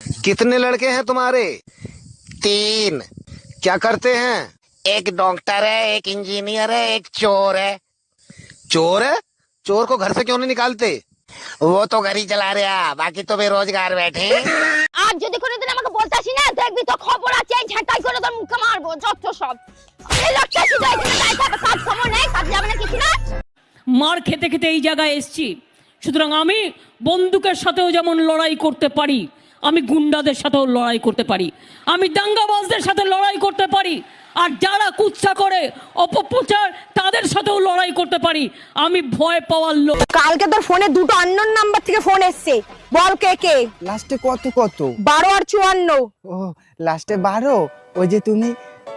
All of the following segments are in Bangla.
कितने लड़के हैं तुम्हारे? 3। क्या करते हैं? एक डॉक्टर है, एक इंजीनियर है, एक चोर है। चोर है? चोर को घर से क्यों नहीं निकालते? वो तो घर ही चला रहा, बाकी तो बेरोजगार बैठे। আর যদি কোনোদিন আমাকে বলতে আসি না, দেখবি তো খবর আছে, এই ঝাঁটাই করে তোর মুখে মারবো যত সব। এই লোকটা শুধু এখানে দাঁড়িয়ে থাকে, কাজ খবর নেই, কাজ যাবে না কিছু না। মার খেতে খেতে এই জায়গায় এসেছি, সুতরাং আমি বন্দুকের সাথেও যেমন লড়াই করতে পারি, আমি গুন্ডাদের সাথেও লড়াই করতে পারি, আমি দাঙ্গাবাজদের সাথে লড়াই করতে পারি, আর যারা কুৎসা করে অপপ্রচার তাদের সাথেও লড়াই করতে পারি। আমি ভয় পাওয়ার লোক। কালকে তোর ফোনে দুটো আননোন নাম্বার থেকে ফোন এসেছে, বল কে কে? লাস্টে কত 12 আর 54। ও লাস্টে 12, ওই যে তুমি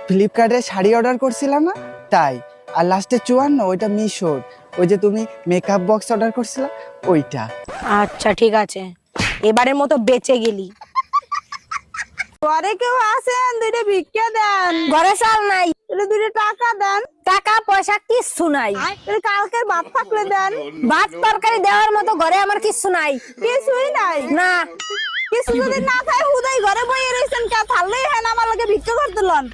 ফ্লিপকার্টে শাড়ি অর্ডার করছিলা না তাই। আর লাস্টে 54 ওইটা মিশোর, ওই যে তুমি মেকআপ বক্স অর্ডার করছিলা ওইটা। আচ্ছা ঠিক আছে, এবারের মতো বেঁচে গেলি। ঘরে কেউ আসেন, দুইটা ভিক্ষা দেন। ঘরে চাল নাই, তাহলে দুইটা টাকা দেন। টাকা পয়সা কিচ্ছু নাই। তাহলে কালকের ভাত থাকলে দেন। ভাত তরকারি দেওয়ার মতো ঘরে আমার কিচ্ছু নাই। কিছুই নাই না কিছু যদি না খায় হুদাই ঘরে বইয়ে রইছেন, কে থাললেই হয় না আমার লগে ভিক্ষা করতে লন।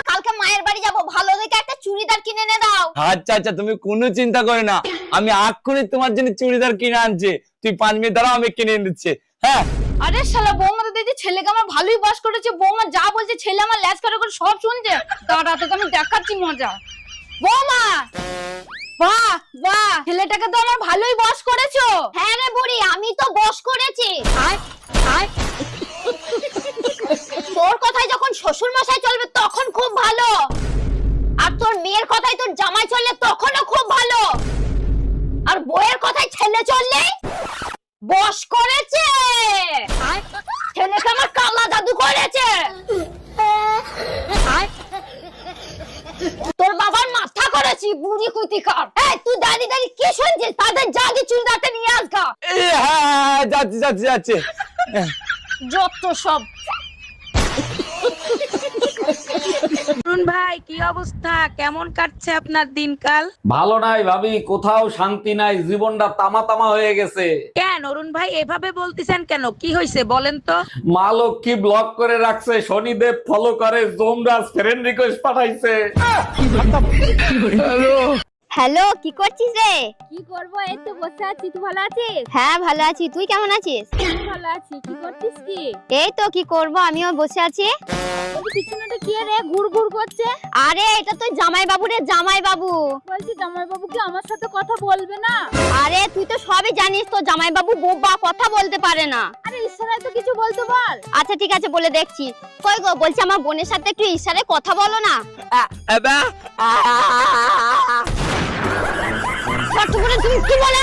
কালকে মায়ের বাড়ি যাব, ভালো দেখে একটা চুড়িদার কিনে এনে দাও। আচ্ছা আচ্ছা, তুমি কোনো চিন্তা করো না, আমি এক্ষুনি তোমার জন্য চুড়িদার কিনে আনছি। তুই 5 মিনিট দাঁড়াও, আমি কিনে এনে দিচ্ছি। হ্যাঁ আরে শালা বৌমা তো দেখছি ছেলেকে আমার ভালোই বাস করেছে। বৌমা যা বলছে ছেলে আমার ল্যাজ করে করে সব শুনছে। দাঁড়া তোকে আমি দেখাচ্ছি মজা। বৌমা বাহ বাহ, ছেলেটাকে তো আমার ভালোই বস করেছো। হ্যাঁ রে বুড়ি, আমি তো বস করেছি। তোর কথাই যখন শ্বশুর মশাই চলবে তখন খুব ভালো, আর তোর মেয়ের কথাই তোর জামাই চললে তখনও খুব ভালো, আর বউয়ের কথাই ছেলে চললে বস করেছে। ছেলেকে আমার কালা জাদু করেছে। তোর বাবার মাথা করেছি বুড়ি কুতিকার। এই তুই দাদি দাদি কি শুনছিস? তাদের জাগি চুলদাতে নিয়ে আসগা। হ্যাঁ যাচ্ছি যাচ্ছি যাচ্ছি। যত সব। অরুণ ভাই কি অবস্থা, কেমন কাটছে আপনার দিনকাল? ভালো নাই ভাবি, কোথাও শান্তি নাই, জীবনটা তামা তামা হয়ে গেছে। কেন অরুণ ভাই এভাবে বলতেছেন কেন, কি হয়েছে বলেন তো? মা লক্ষ্মী ব্লক করে রাখছে, শনিদেব ফলো করে, যমরাজ ফ্রেন্ড রিকোয়েস্ট পাঠাইছে। হ্যালো, কি করছিস রে? কি করবো, এই তো বসে আছি। তুই ভালো আছিস? হ্যাঁ ভালো আছি, তুই কেমন আছিস? আমি ভালো আছি। কি করছিস কি? এই তো কি করব, আমিও বসে আছি। ওই পিছনেটা কি রে ঘুর ঘুর করছে? আরে এটা তো জামাই বাবু রে, জামাই বাবু। বলছি জামাই বাবু কি আমার সাথে কথা বলবে না? আরে তুই তো সবই জানিস, তো জামাই বাবু বোবা, কথা বলতে পারে না। আরে ইশারায় তো কিছু বলতে বল। আচ্ছা ঠিক আছে, বলে দেখছি। কই গো, বলছি আমার বোনের সাথে একটু ইশারায় কথা বলো না। তুমি কি বলে?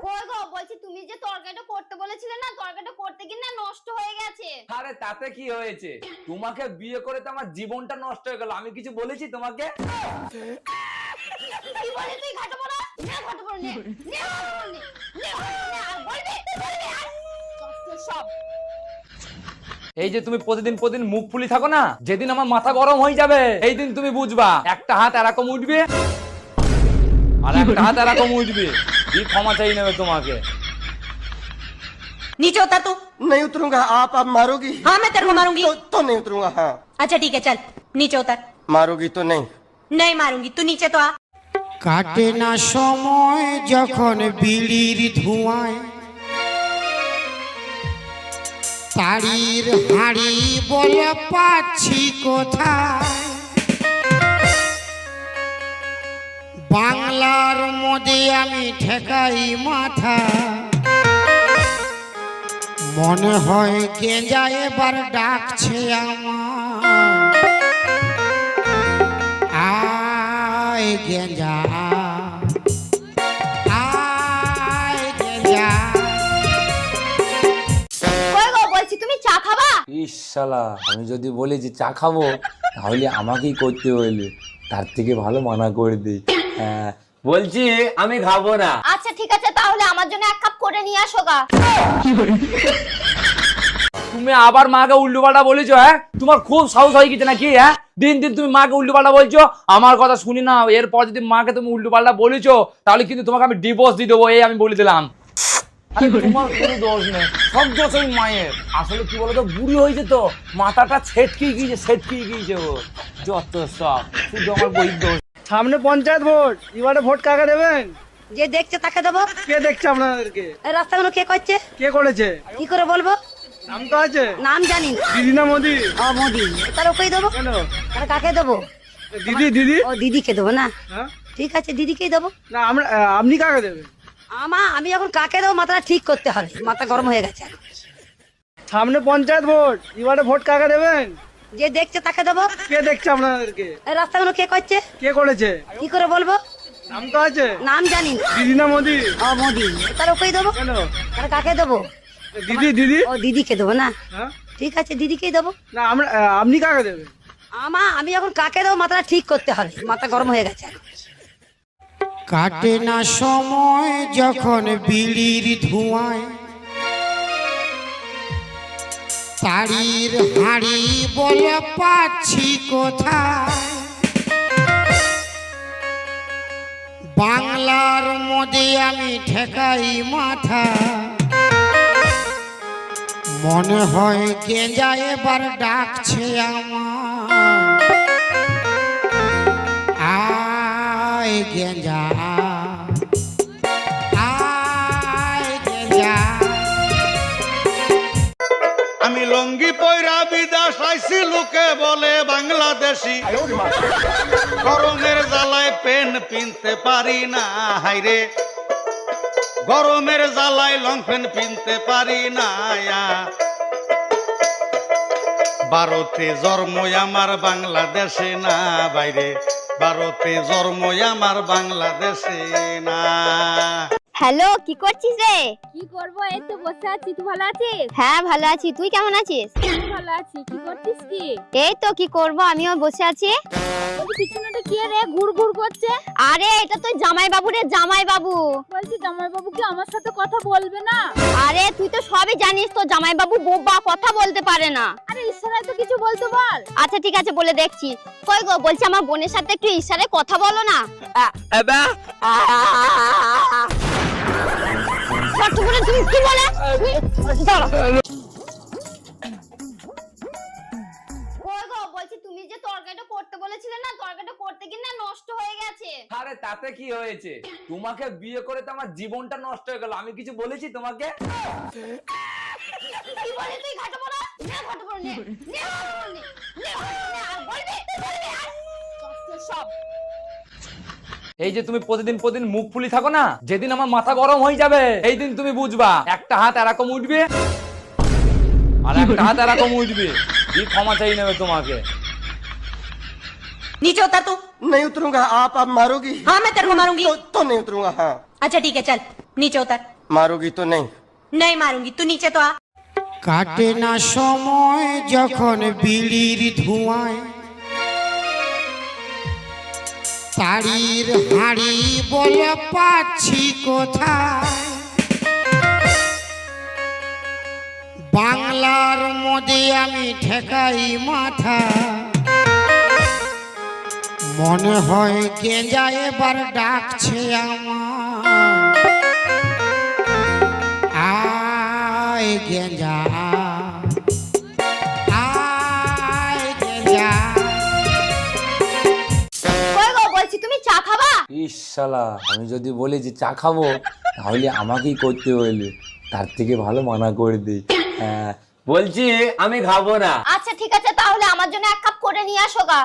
কই গো, বলছি তুমি যে তরকারিটা করতে বলেছিলে না, তরকারিটা করতে গিয়ে না নষ্ট হয়ে গেছে। আরে তাতে কি হয়েছে, তোমাকে বিয়ে করে তো আমার জীবনটা নষ্ট হয়ে গেল। আমি কিছু বলেছি তোমাকে? কি বলে তুই? ঘাটা পড়া না, ঘাটা পড়া নে নে নে আর বলবি আর সব। এই যে তুমি প্রতিদিন মুখ ফুলি থাকো না, যেদিন আমার মাথা গরম হয়ে যাবে এই দিন তুমি বুঝবা। একটা হাত এরকম উঠবে আর একটা হাত এরকম উঠবে, এই ক্ষমা চাই নেবে তোমাকে। नीचे उतर तू। नहीं उतरूंगा। आप मारोगी? हाँ मैं तेरे को मारूंगी। तो नहीं उतरूंगा। हाँ अच्छा ठीक है चल नीचे उतर। मारोगी तो नहीं? नहीं मारूंगी, तू नीचे तो आ। কাটে না সময় যখন বিড়ির ধোঁয়ায়, তাড়ির হাড়ি বলে পাচ্ছি কোথায়। বাংলার মধ্যে আমি ঠেকাই মাথা, মনে হয় গেঞ্জা এবার ডাকছে আমার। আয় গেঞ্জা আয় গেঞ্জা। কই গো, বলছি তুমি চা খাবা? ইস শালা, আমি যদি বলি যে চা খাবো তাহলে আমাকেই করতে হইলে, তার থেকে ভালো মানা করে দিই। হ্যাঁ বলছি আমি খাবো না। আচ্ছা ঠিক আছে, তাহলে আমার জন্য 1 কাপ করে নিয়ে আসো গা। তুমি আবার মাকে উল্টো পাল্টা বলেছো? হ্যাঁ, তোমার খুব সাহস হয়ে গেছে নাকি? হ্যাঁ, দিন দিন তুমি মাকে উল্টো পাল্টা বলছো। আমার কথা শুনি না, এরপর যদি মাকে তুমি উল্টো পাল্টা বলেছো তাহলে কিন্তু তোমাকে আমি ডিভোর্স দিয়ে দেবো, এই আমি বলে দিলাম। আরে তোমার কোনো দোষ নেই, সব দোষ ওই মায়ের। আসলে কি বলতো, বুড়ি হয়েছে তো, মাথাটা ছেটকে গিয়েছে ও, যত সব শুধু আমার বই দোষ। সামনে পঞ্চায়েত ভোট, এবারে ভোট কাকে দেবেন? যে দেখছে তাকে দেবো। কে দেখছে আপনাদেরকে? এই রাস্তাগুলো কে করছে? কে করেছে? কি করে বলবো? নাম তো আছে। নাম জানি না। দিদি না মোদি? ও মোদি, তার ওকেই দেবো। কেন? তাহলে কাকে দেবো? দিদি। ও দিদিকে দেবো না? হ্যাঁ? ঠিক আছে, দিদিকেই দেবো। না আপনি কাকে দেবেন? আমি এখন কাকে দেবো মাথাটা ঠিক করতে হবে, মাথা গরম হয়ে গেছে। সামনে পঞ্চায়েত ভোট, এবারে ভোট কাকে দেবেন? যে দেখছে তাকে দেবো। কে দেখছে আপনাদেরকে? এই রাস্তাগুলো কে করছে? কে করেছে? কি করে বলবো? নাম তো আছে। নাম জানি না। দিদি না মোদি? ও মোদি, তার ওকেই দেবো। কেন? তাহলে কাকে দেবো? দিদি। ও দিদিকে দেবো না? হ্যাঁ? ঠিক আছে, দিদিকেই দেবো। না আপনি কাকে দেবেন? আমি এখন কাকে দেবো মাথাটা ঠিক করতে হবে, মাথা গরম হয়ে গেছে। কাটে না সময় যখন বিড়ির ধোঁয়ায়, তাড়ির হাঁড়ি বলে পাচ্ছি কোথায়। বাংলার মধ্যে আমি ঠেকাই মাথা, মনে হয় গেঁজা এবার ডাকছে আমার। আয় গেঁজা, আয় গেঁজা। আমি লঙ্গি পয়রা বিদেশ আইছি, লোকে বলে বাংলাদেশি। গরমের জ্বালায় পেন পিনতে পারি না, হাইরে গরমের জ্বালায় লং পেন পিনতে পারি না। ভারতে জন্ম আমার বাংলাদেশে না, বাইরে ভারতে জন্ম আমার বাংলাদেশে না। হ্যালো, কি করছিস রে? কি করবো, এই তো বসে আছি। তুই ভালো আছিস? হ্যাঁ ভালো আছি, তুই কেমন আছিস? আমি ভালো আছি। কি করছিস কি? এই তো কি করব, আমিও বসে আছি। বলছি পিছনেটা কে রে ঘুর ঘুর করছে? আরে এটা তো জামাই বাবু রে, জামাই বাবু। বলছি জামাই বাবু কি আমার সাথে কথা বলবে না? আরে তুই তো সবই জানিস, তো জামাই বাবু বোবা, কথা বলতে পারে না। আরে ইশারায় তো কিছু বলতে বল। আচ্ছা ঠিক আছে, বলে দেখছি। কই গো, বলছি আমার বোনের সাথে একটু ইশারায় কথা বলো না। ছোট্টুকুরে তুমি কি বলে? দাঁড়া। কই গো, বলছি তুমি যে তরকারিটা করতে বলেছিলে না, তরকারিটা করতে গিয়ে না নষ্ট হয়ে গেছে। আরে তাতে কি হয়েছে? তোমাকে বিয়ে করে তো আমার জীবনটা নষ্ট হয়ে গেল। আমি কিছু বলেছি তোমাকে? কি বলে তুই? ঘাটো পড়া নে, ঘাটো পড়া নে, নে, আর বলবি আর সব। এই যে তুমি প্রতিদিন মুখ ফুলি থাকো না, যেদিন আমার মাথা গরম হয়ে যাবে এই দিন তুমি বুঝবা। একটা হাত এরকম উঠবে আর একটা হাত এরকম উঠবে, দিয়ে ক্ষমা চাই নেবে তোমাকে। नीचे उतर तू। नहीं उतरूंगा, आप मारोगी? हाँ मैं तेरे को मारूंगी। तो नहीं उतरूंगा। हाँ अच्छा ठीक है, चल नीचे उतर। मारोगी तो नहीं? नहीं मारूंगी, तू नीचे तो आ। কাটে না সময় যখন বিড়ির ধোঁয়ায়, তাড়ির হাঁড়ি বলে পাচ্ছি কোথায়। বাংলার মধ্যে আমি ঠেকাই মাথা, মনে হয় গেঁজা এবার ডাকছে আমার। আয় গেঁজা, আয় গেঁজা। কই গো, বলছি তুমি চা খাবা? ইস শালা, আমি যদি বলি যে চা খাবো তাহলে আমাকেই করতে হইলে, তার থেকে ভালো মানা করে দিই। হ্যাঁ বলছি আমি খাবো না। আচ্ছা ঠিক আছে, তাহলে আমার জন্য এক কাপ করে নিয়ে আসো গা।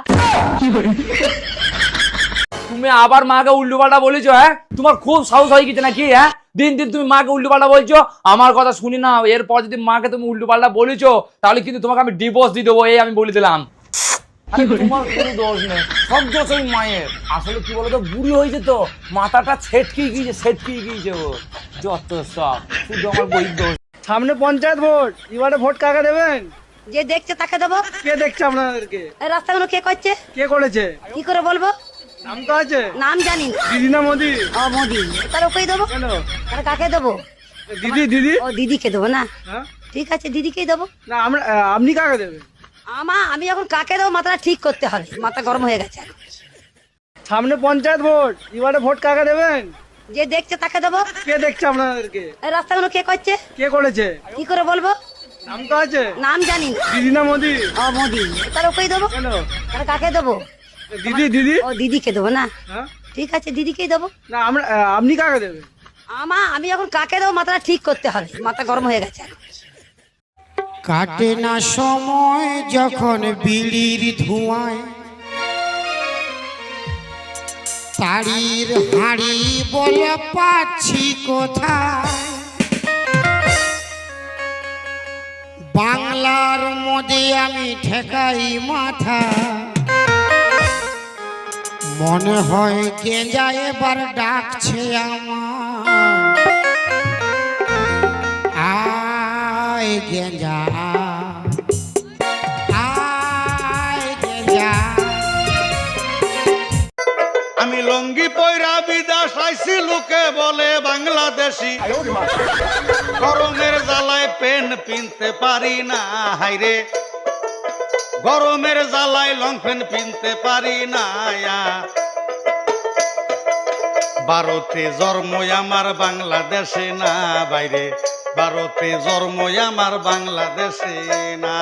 তুমি আবার মাকে উল্টো পাল্টা বলেছো? হ্যাঁ, তোমার খুব সাহস হয়ে গেছে নাকি? হ্যাঁ, দিন দিন তুমি মাকে উল্টো পাল্টা বলছো। আমার কথা শুনি না, এরপর যদি মাকে তুমি উল্টো পাল্টা বলেছো তাহলে কিন্তু তোমাকে আমি ডিভোর্স দিয়ে দেবো, এই আমি বলে দিলাম। আরে তোমার কোনো দোষ নেই, সব দোষ ওই মায়ের। আসলে কি বলতো, বুড়ি হয়েছে তো, মাথাটা ছেটকে গিয়েছে ও, যত সব শুধু আমার বই দোষ। সামনে পঞ্চায়েত ভোট, এবারে ভোট কাকে দেবেন? যে দেখছে তাকে দেবো। কে দেখছে আপনাদেরকে? এই রাস্তাগুলো কে করছে? কে করেছে? কি করে বলবো? নাম তো আছে। নাম জানি না। দিদি না মোদি? ও মোদি, তার ওকেই দেবো। কেন? তাহলে কাকে দেবো? দিদি। ও দিদিকে দেবো না? হ্যাঁ? ঠিক আছে দিদিকেই দেবো। না আমরা আপনি কাকে দেবেন? আমি এখন কাকে দেবো মাথাটা ঠিক করতে হবে, মাথা গরম হয়ে গেছে। সামনে পঞ্চায়েত ভোট, এবারে ভোট কাকে দেবেন? যে দেখছে তাকে দেবো। কে দেখছে আপনাদেরকে? এই রাস্তাগুলো কে করছে? কে করেছে? কি করে বলবো? নাম তো আছে? নাম জানি না। দিদি না মোদি? ও মোদি, তাহলে ওকেই দেবো। কেন? তাহলে কাকে দেবো? দিদি দিদি? ও দিদিকে দেবো না? হ্যাঁ? ঠিক আছে দিদিকেই দেবো। না আমরা আপনি কাকে দেবেন? আমি এখন কাকে দেবো মাথাটা ঠিক করতে হবে, মাথা গরম হয়ে গেছে। কাটে না সময় যখন বিড়ির ধোঁয়ায়, তাড়ির হাড়ি বলে পাচ্ছি কোথায়। বাংলার মধ্যে আমি ঠেকাই মাথা, মনে হয় গেঁজা এবার ডাকছে আমার। আয় গেঁজা, আয় গেঁজা। আমি লঙ্গি পয়রা বিদেশ আইছি লোকে বলে বাংলাদেশি, গরমের জ্বালায় পেন পিনতে পারি না হাইরে, গরমের জ্বালায় লং পেন পিনতে পারি না। ভারতে জন্ম আমার বাংলাদেশে না বাইরে, ভারতে জন্ম আমার বাংলাদেশে না।